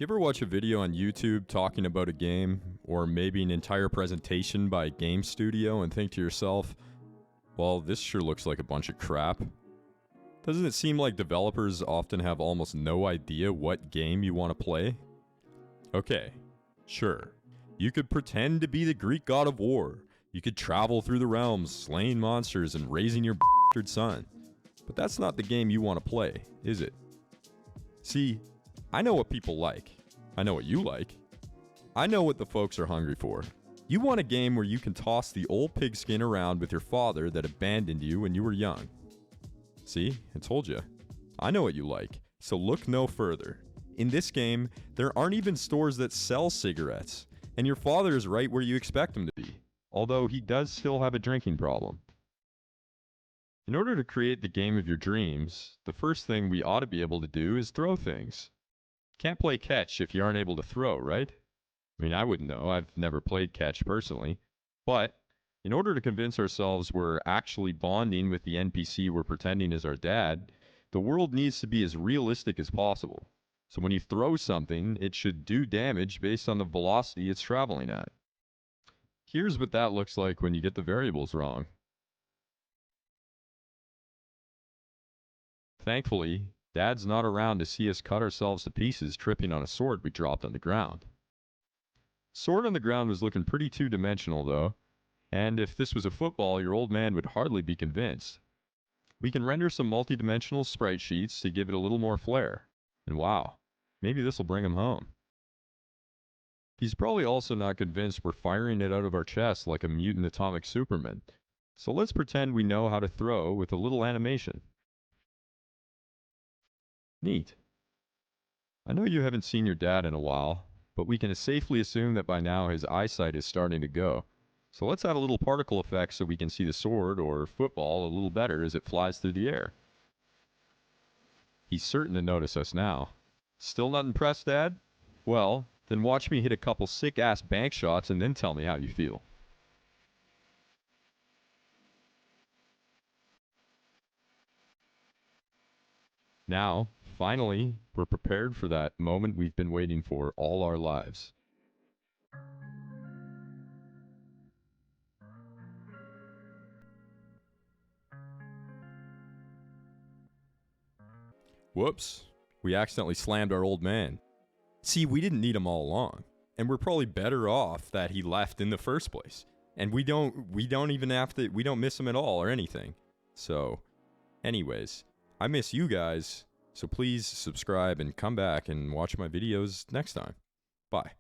Do you ever watch a video on YouTube talking about a game, or maybe an entire presentation by a game studio and think to yourself, well, this sure looks like a bunch of crap? Doesn't it seem like developers often have almost no idea what game you want to play? Okay, sure. You could pretend to be the Greek god of war. You could travel through the realms, slaying monsters and raising your bastard son. But that's not the game you want to play, is it? See, I know what people like. I know what you like. I know what the folks are hungry for. You want a game where you can toss the old pigskin around with your father that abandoned you when you were young. See, I told you. I know what you like, so look no further. In this game, there aren't even stores that sell cigarettes, and your father is right where you expect him to be, although he does still have a drinking problem. In order to create the game of your dreams, the first thing we ought to be able to do is throw things. Can't play catch if you aren't able to throw, right? I mean, I wouldn't know. I've never played catch personally. But in order to convince ourselves we're actually bonding with the NPC we're pretending is our dad, the world needs to be as realistic as possible. So when you throw something, it should do damage based on the velocity it's traveling at. Here's what that looks like when you get the variables wrong. Thankfully, Dad's not around to see us cut ourselves to pieces tripping on a sword we dropped on the ground. Sword on the ground was looking pretty two-dimensional though, and if this was a football, your old man would hardly be convinced. We can render some multi-dimensional sprite sheets to give it a little more flair. And wow, maybe this will bring him home. He's probably also not convinced we're firing it out of our chest like a mutant atomic superman. So let's pretend we know how to throw with a little animation. Neat. I know you haven't seen your dad in a while, but we can safely assume that by now his eyesight is starting to go. So let's add a little particle effect so we can see the sword or football a little better as it flies through the air. He's certain to notice us now. Still not impressed, Dad? Well, then watch me hit a couple sick-ass bank shots and then tell me how you feel. Now, finally, we're prepared for that moment we've been waiting for all our lives. Whoops, we accidentally slammed our old man. See, we didn't need him all along, and we're probably better off that he left in the first place. And we don't miss him at all or anything. So, anyways, I miss you guys, so please subscribe and come back and watch my videos next time. Bye.